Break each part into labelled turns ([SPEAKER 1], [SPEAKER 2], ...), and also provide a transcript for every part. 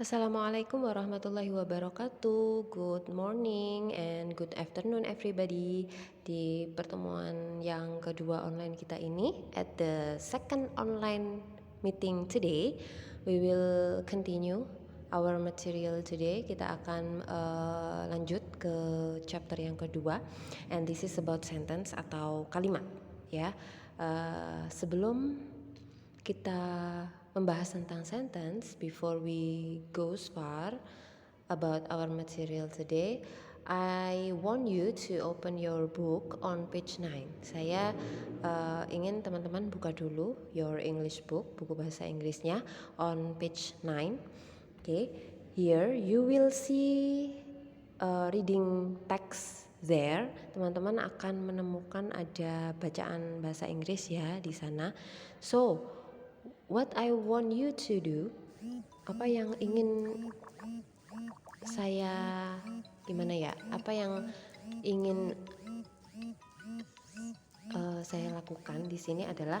[SPEAKER 1] Assalamualaikum warahmatullahi wabarakatuh. Good morning and good afternoon everybody. Di pertemuan yang kedua online kita ini, at the second online meeting today, we will continue our material today. Kita akan lanjut ke chapter yang kedua, and this is about sentence atau kalimat, ya. Sebelum kita membahas tentang sentence, before we go far about our material today, I want you to open your book on page 9. Saya ingin teman-teman buka dulu your English book, buku bahasa Inggrisnya, on page 9. Okay, here you will see reading text there. Teman-teman akan menemukan ada bacaan bahasa Inggris ya di sana. So, what I want you to do, apa yang ingin saya apa yang ingin saya lakukan di sini adalah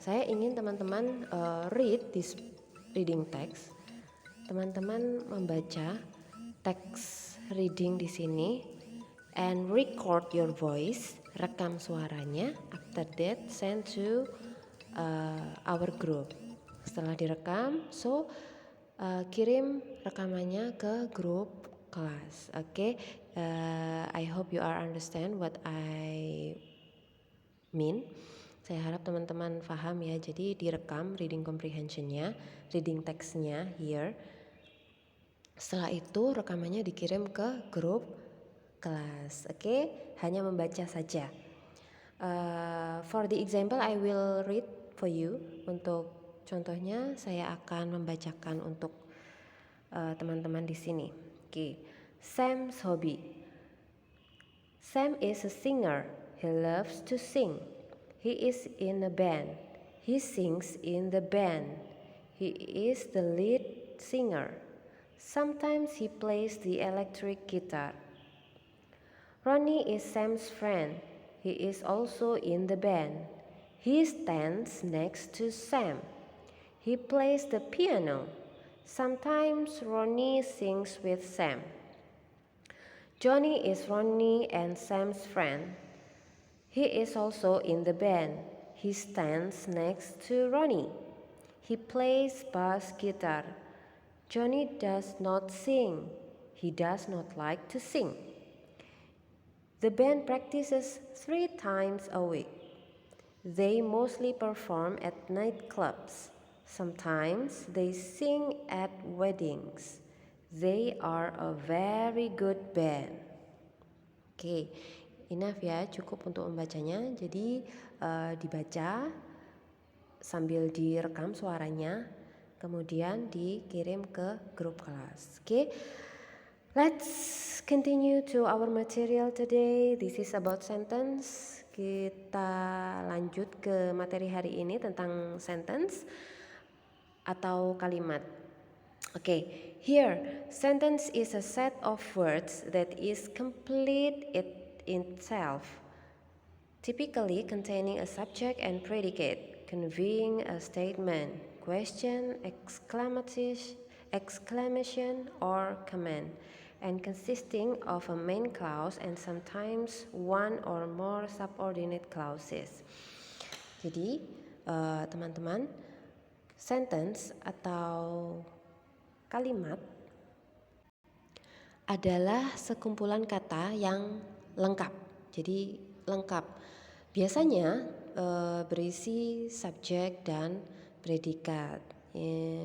[SPEAKER 1] saya ingin teman-teman read this reading text. Teman-teman membaca teks reading di sini and record your voice, rekam suaranya. After that, send to our group. Setelah direkam, kirim rekamannya ke grup kelas. Okay, I hope you are understand what I mean. Saya harap teman-teman paham ya. Jadi direkam reading comprehensionnya, reading textnya here. Setelah itu rekamannya dikirim ke grup kelas. Okay, hanya membaca saja. For the example, I will read for you. Untuk contohnya, saya akan membacakan untuk teman-teman di sini. Okay. Sam's hobby. Sam is a singer. He loves to sing. He is in a band. He sings in the band. He is the lead singer. Sometimes he plays the electric guitar. Ronnie is Sam's friend. He is also in the band. He stands next to Sam. He plays the piano. Sometimes Ronnie sings with Sam. Johnny is Ronnie and Sam's friend. He is also in the band. He stands next to Ronnie. He plays bass guitar. Johnny does not sing. He does not like to sing. The band practices 3 times a week. They mostly perform at nightclubs. Sometimes they sing at weddings. They are a very good band. Oke, enough ya, cukup untuk membacanya. Jadi dibaca sambil direkam suaranya, kemudian dikirim ke grup kelas. Oke. Let's continue to our material today. This is about sentence. Kita lanjut ke materi hari ini tentang sentence atau kalimat. Okay, here sentence is a set of words that is complete in itself, typically containing a subject and predicate, conveying a statement, question, exclamation or command, and consisting of a main clause and sometimes one or more subordinate clauses. Jadi teman-teman, sentence atau kalimat adalah sekumpulan kata yang lengkap. Jadi lengkap. Biasanya berisi subjek dan predikat.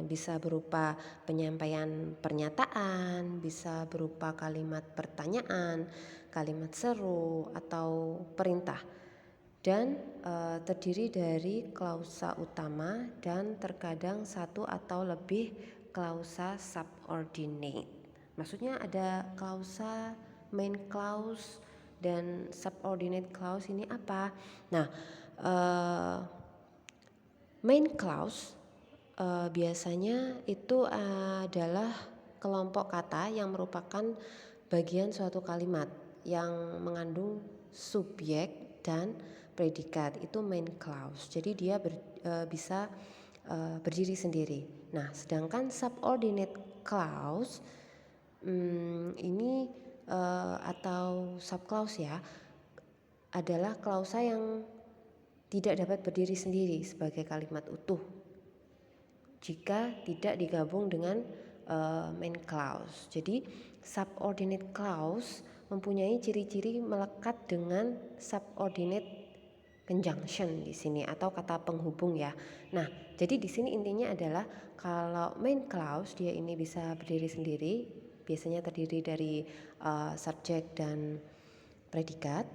[SPEAKER 1] Bisa berupa penyampaian pernyataan, bisa berupa kalimat pertanyaan, kalimat seru, atau perintah. Dan terdiri dari klausa utama dan terkadang satu atau lebih klausa subordinate. Maksudnya ada klausa, main clause, dan subordinate clause ini apa? Nah, main clause biasanya itu adalah kelompok kata yang merupakan bagian suatu kalimat yang mengandung subjek dan predikat. Itu main clause. Jadi dia bisa berdiri sendiri. Nah, sedangkan subordinate clause ini atau subclause ya, adalah klausa yang tidak dapat berdiri sendiri sebagai kalimat utuh jika tidak digabung dengan main clause. Jadi subordinate clause mempunyai ciri-ciri melekat dengan subordinate conjunction di sini atau kata penghubung ya. Nah, jadi di sini intinya adalah kalau main clause dia ini bisa berdiri sendiri, biasanya terdiri dari subjek dan predikat.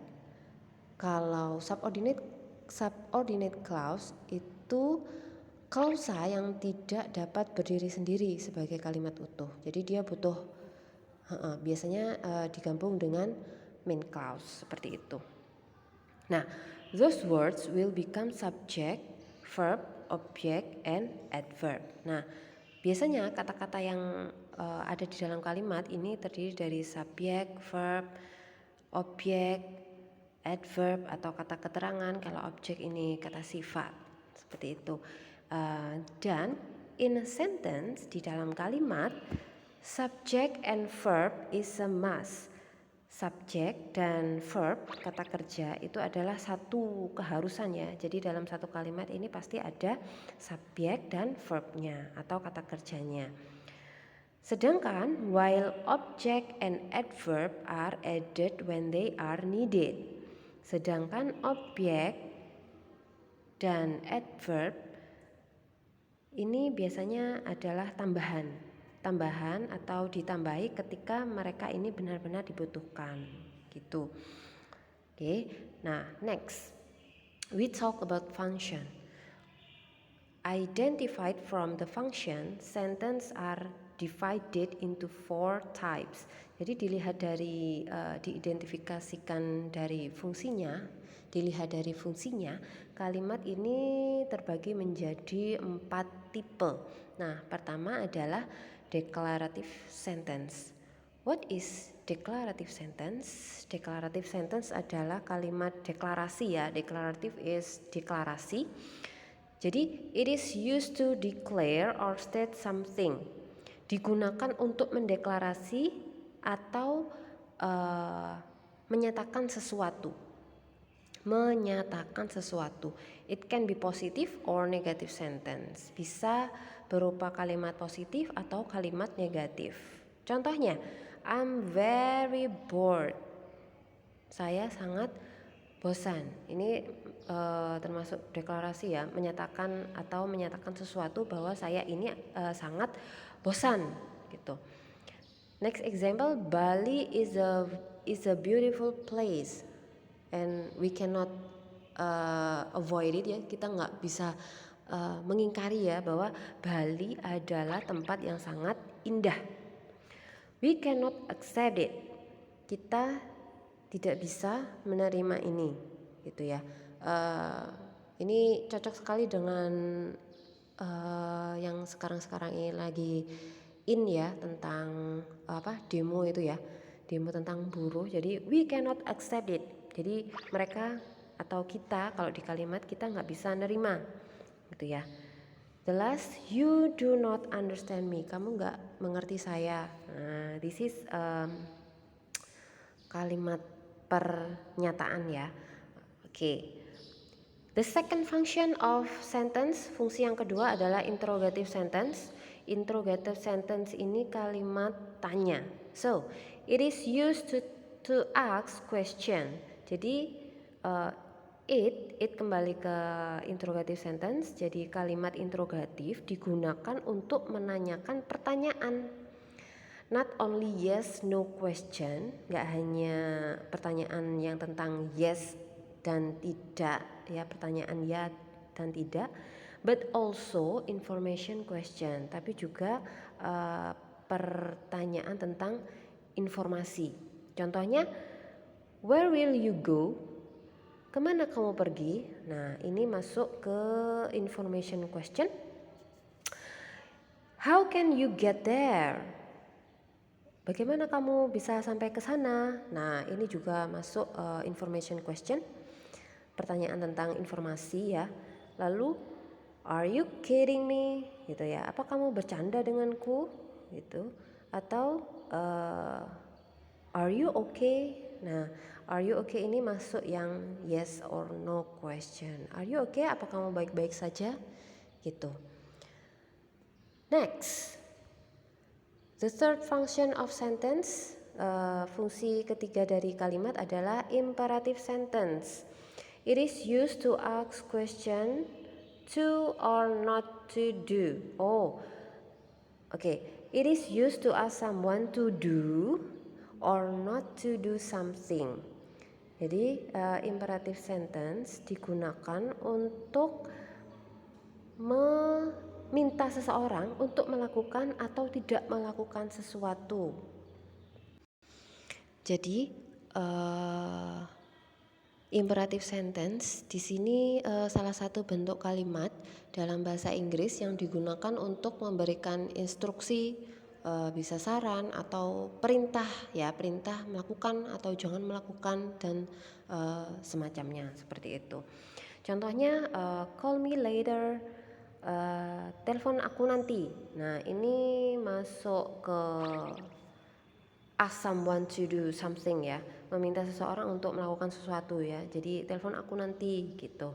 [SPEAKER 1] Kalau subordinate clause itu klausa yang tidak dapat berdiri sendiri sebagai kalimat utuh. Jadi dia butuh biasanya digabung dengan main clause seperti itu. Nah, those words will become subject, verb, object, and adverb. Nah, biasanya kata-kata yang ada di dalam kalimat ini terdiri dari subjek, verb, objek, adverb atau kata keterangan. Kalau objek ini kata sifat seperti itu. Dan in a sentence, di dalam kalimat, subject and verb is a must. Subjek dan verb kata kerja itu adalah satu keharusannya. Jadi dalam satu kalimat ini pasti ada subjek dan verbnya atau kata kerjanya. Sedangkan while object and adverb are added when they are needed. Sedangkan objek dan adverb ini biasanya adalah tambahan atau ditambahi ketika mereka ini benar-benar dibutuhkan gitu. Oke. Nah, next we talk about function. Identified from the function, sentence are divided into 4 types. Jadi dilihat dari diidentifikasikan dari fungsinya, kalimat ini terbagi menjadi 4 tipe. Nah, pertama adalah declarative sentence. What is declarative sentence? Declarative sentence adalah kalimat deklarasi ya. Declarative is deklarasi. Jadi it is used to declare or state something. Digunakan untuk mendeklarasi atau menyatakan sesuatu. It can be positive or negative sentence. Bisa berupa kalimat positif atau kalimat negatif. Contohnya, I'm very bored. Saya sangat bosan. Ini termasuk deklarasi ya, menyatakan sesuatu bahwa saya ini sangat bosan gitu. Next example, Bali is a beautiful place and we cannot avoid it ya. Kita nggak bisa mengingkari ya bahwa Bali adalah tempat yang sangat indah. We cannot accept it. Kita tidak bisa menerima ini, gitu ya. Ini cocok sekali dengan yang sekarang ini lagi in ya, tentang demo itu ya, demo tentang buruh. Jadi we cannot accept it. Jadi mereka atau kita kalau di kalimat kita nggak bisa nerima, gitu ya. The last, you do not understand me. Kamu nggak mengerti saya. Nah, this is kalimat pernyataan ya. Oke. The second function of sentence, fungsi yang kedua adalah interrogative sentence. Interrogative sentence ini kalimat tanya. So, it is used to ask question. Jadi it kembali ke interrogative sentence. Jadi kalimat interrogatif digunakan untuk menanyakan pertanyaan. Not only yes no question, gak hanya pertanyaan yang tentang yes dan tidak ya, pertanyaan ya dan tidak, but also information question, tapi juga pertanyaan tentang informasi. Contohnya, where will you go? Kemana kamu pergi? Nah, ini masuk ke information question. How can you get there? Bagaimana kamu bisa sampai ke sana? Nah, ini juga masuk information question. Pertanyaan tentang informasi ya. Lalu Are you kidding me? Gitu ya. Apa kamu bercanda denganku? Gitu. Atau are you okay? Nah, are you okay ini masuk yang yes or no question. Are you okay? Apa kamu baik-baik saja? Gitu. Next, the third function of sentence, fungsi ketiga dari kalimat adalah imperative sentence. It is used to ask question to or not to do. It is used to ask someone to do or not to do something. Jadi imperative sentence digunakan untuk meminta seseorang untuk melakukan atau tidak melakukan sesuatu. Jadi imperative sentence di sini salah satu bentuk kalimat dalam bahasa Inggris yang digunakan untuk memberikan instruksi, bisa saran atau perintah melakukan atau jangan melakukan dan semacamnya seperti itu. Contohnya call me later, telepon aku nanti. Nah, ini masuk ke ask someone to do something ya, meminta seseorang untuk melakukan sesuatu ya. Jadi telepon aku nanti gitu.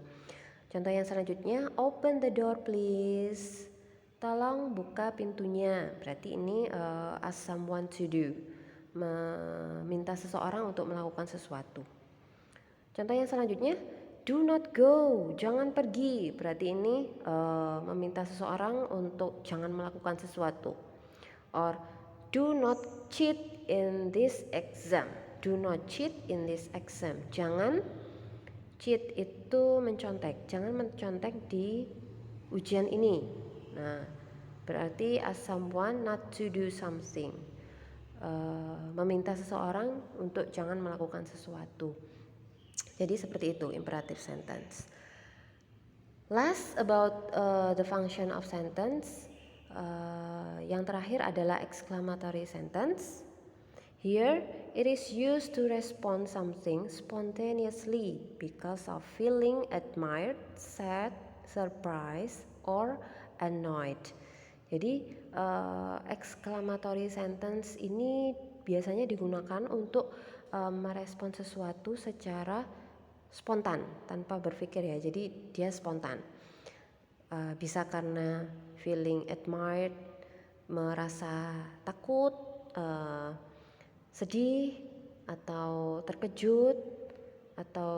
[SPEAKER 1] Contoh yang selanjutnya, open the door please. Tolong buka pintunya. Berarti ini ask someone to do, meminta seseorang untuk melakukan sesuatu. Contoh yang selanjutnya, do not go, jangan pergi. Berarti ini meminta seseorang untuk jangan melakukan sesuatu. Or do not cheat in this exam. Do not cheat in this exam. Jangan cheat itu mencontek. Jangan mencontek di ujian ini. Nah, berarti ask someone not to do something. Meminta seseorang untuk jangan melakukan sesuatu. Jadi seperti itu imperative sentence. Last about the function of sentence. Yang terakhir adalah exclamatory sentence. Here it is used to respond something spontaneously because of feeling admired, sad, surprised, or annoyed. Jadi exclamatory sentence ini biasanya digunakan untuk merespon sesuatu secara spontan tanpa berpikir ya. Jadi dia spontan. Bisa karena feeling admired, merasa takut, sedih, atau terkejut, atau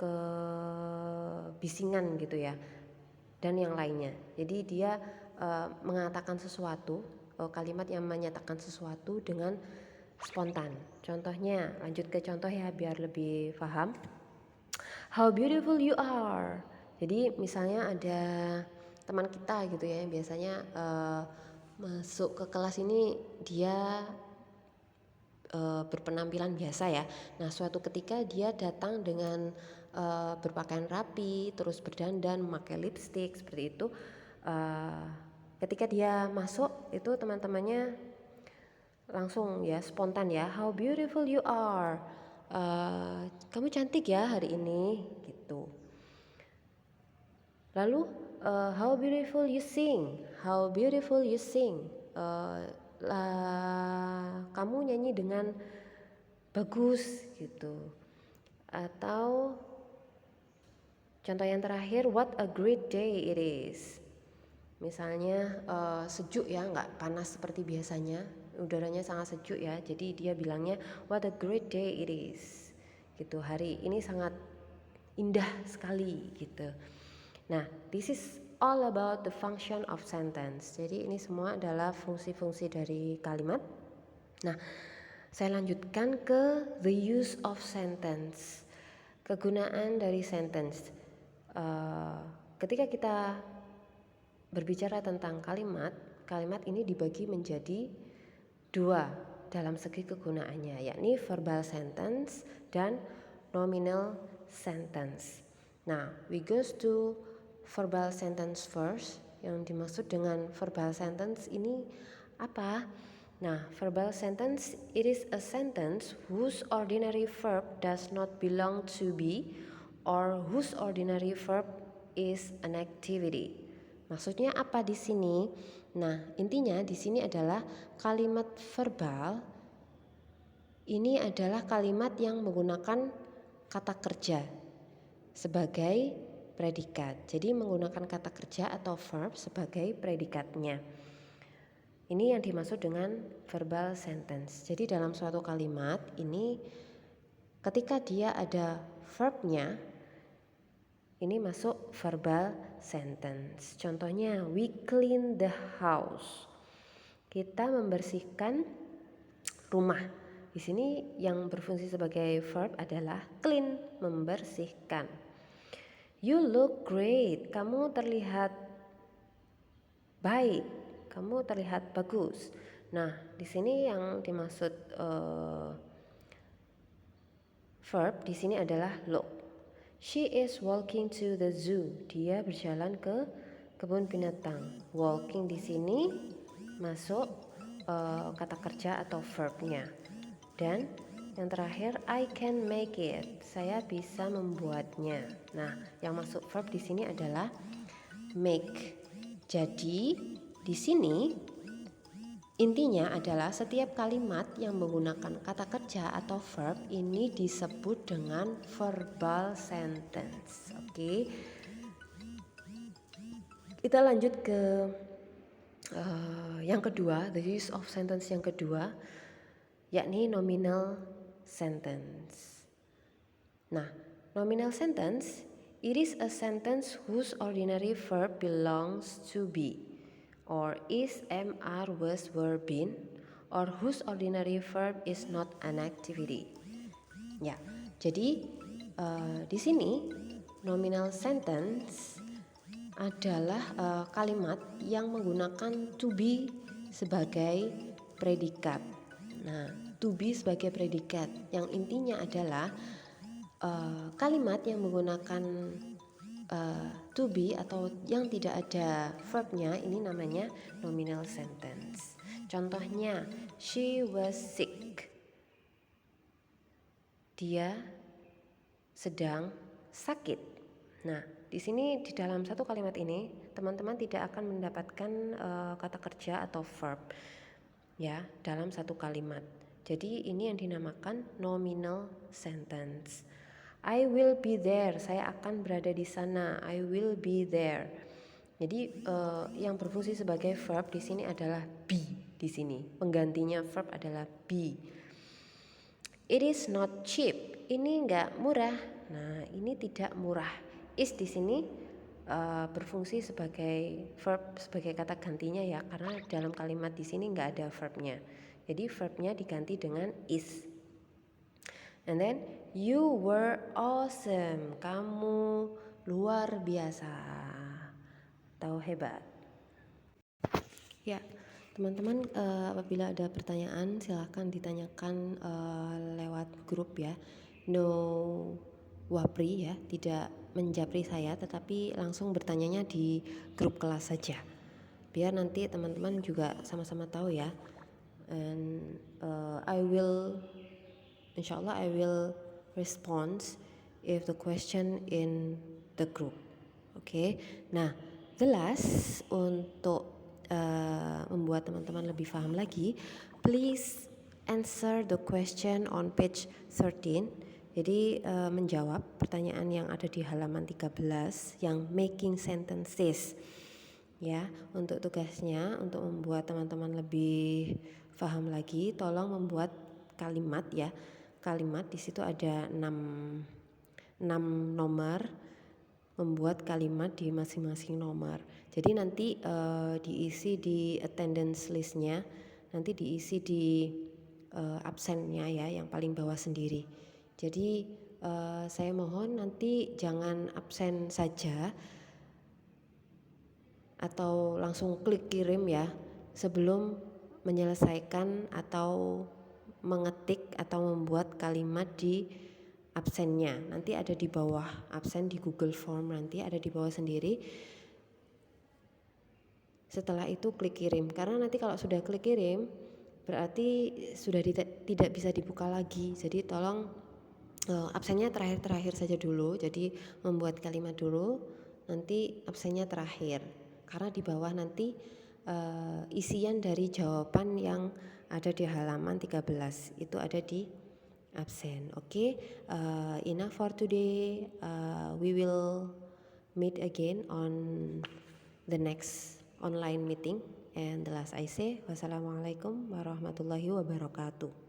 [SPEAKER 1] kebisingan gitu ya, dan yang lainnya. Jadi dia mengatakan sesuatu, kalimat yang menyatakan sesuatu dengan spontan. Contohnya, lanjut ke contoh ya biar lebih paham. How beautiful you are. Jadi misalnya ada teman kita gitu ya, biasanya masuk ke kelas ini dia berpenampilan biasa ya. Nah, suatu ketika dia datang dengan berpakaian rapi, terus berdandan, memakai lipstick seperti itu. Ketika dia masuk itu teman-temannya langsung ya spontan ya, how beautiful you are. Kamu cantik ya hari ini gitu. Lalu how beautiful you sing. How beautiful you sing. Kamu nyanyi dengan bagus gitu. Atau contoh yang terakhir, what a great day it is. Misalnya sejuk ya, nggak panas seperti biasanya, udaranya sangat sejuk ya. Jadi dia bilangnya what a great day it is. Gitu, hari ini sangat indah sekali gitu. Nah, this is all about the function of sentence. Jadi ini semua adalah fungsi-fungsi dari kalimat. Nah, saya lanjutkan ke the use of sentence. Kegunaan dari sentence. Ketika kita berbicara tentang kalimat, kalimat ini dibagi menjadi dua dalam segi kegunaannya, yakni verbal sentence dan nominal sentence. Nah, we goes to verbal sentence first. Yang dimaksud dengan verbal sentence ini apa? Nah, verbal sentence, it is a sentence whose ordinary verb does not belong to be or whose ordinary verb is an activity. Maksudnya apa di sini? Nah, intinya di sini adalah kalimat verbal ini adalah kalimat yang menggunakan kata kerja sebagai predikat. Jadi menggunakan kata kerja atau verb sebagai predikatnya. Ini yang dimaksud dengan verbal sentence. Jadi dalam suatu kalimat ini ketika dia ada verbnya, ini masuk verbal sentence. Contohnya, we clean the house. Kita membersihkan rumah. Di sini yang berfungsi sebagai verb adalah clean, membersihkan. You look great. Kamu terlihat baik. Kamu terlihat bagus. Nah, di sini yang dimaksud verb di sini adalah look. She is walking to the zoo. Dia berjalan ke kebun binatang. Walking di sini masuk kata kerja atau verbnya. Dan yang terakhir, I can make it. Saya bisa membuatnya. Nah, yang masuk verb di sini adalah make. Jadi di sini intinya adalah setiap kalimat yang menggunakan kata kerja atau verb ini disebut dengan verbal sentence. Oke. Kita lanjut ke yang kedua, the use of sentence yang kedua, yakni nominal sentence. Nah, nominal sentence, it is a sentence whose ordinary verb belongs to be, or is, am, are, was, were, been, or whose ordinary verb is not an activity. Ya, jadi di sini nominal sentence adalah kalimat yang menggunakan to be sebagai predikat. Nah, to be sebagai predikat yang intinya adalah kalimat yang menggunakan to be atau yang tidak ada verbnya ini namanya nominal sentence. Contohnya, she was sick. Dia sedang sakit. Nah, di sini di dalam satu kalimat ini teman-teman tidak akan mendapatkan kata kerja atau verb ya dalam satu kalimat. Jadi ini yang dinamakan nominal sentence. I will be there. Saya akan berada di sana. I will be there. Jadi yang berfungsi sebagai verb di sini adalah be di sini. Penggantinya verb adalah be. It is not cheap. Ini enggak murah. Nah, ini tidak murah. Is di sini berfungsi sebagai verb, sebagai kata gantinya ya, karena dalam kalimat di sini enggak ada verbnya. Jadi verbnya diganti dengan is. And then you were awesome. Kamu luar biasa atau hebat. Ya, teman-teman apabila ada pertanyaan silahkan ditanyakan lewat grup ya. No wapri ya, tidak menjapri saya tetapi langsung bertanyanya di grup kelas saja. Biar nanti teman-teman juga sama-sama tahu ya. And inshallah I will respond if the question in the group. Oke. Nah, jelas untuk membuat teman-teman lebih paham lagi, please answer the question on page 13. Jadi menjawab pertanyaan yang ada di halaman 13 yang making sentences. Ya, untuk tugasnya untuk membuat teman-teman lebih paham lagi, tolong membuat kalimat ya. Kalimat di situ ada 6 nomor, membuat kalimat di masing-masing nomor. Jadi nanti diisi di attendance listnya, nanti diisi di absennya ya, yang paling bawah sendiri. Jadi saya mohon nanti jangan absen saja atau langsung klik kirim ya sebelum menyelesaikan atau mengetik atau membuat kalimat di absennya. Nanti ada di bawah absen di Google Form, nanti ada di bawah sendiri. Setelah itu klik kirim, karena nanti kalau sudah klik kirim berarti sudah tidak bisa dibuka lagi. Jadi tolong absennya terakhir saja dulu. Jadi membuat kalimat dulu, nanti absennya terakhir. karena di bawah nanti isian dari jawaban yang ada di halaman 13 itu ada di absen. Oke, enough for today. We will meet again on the next online meeting. And the last I say, wassalamualaikum warahmatullahi wabarakatuh.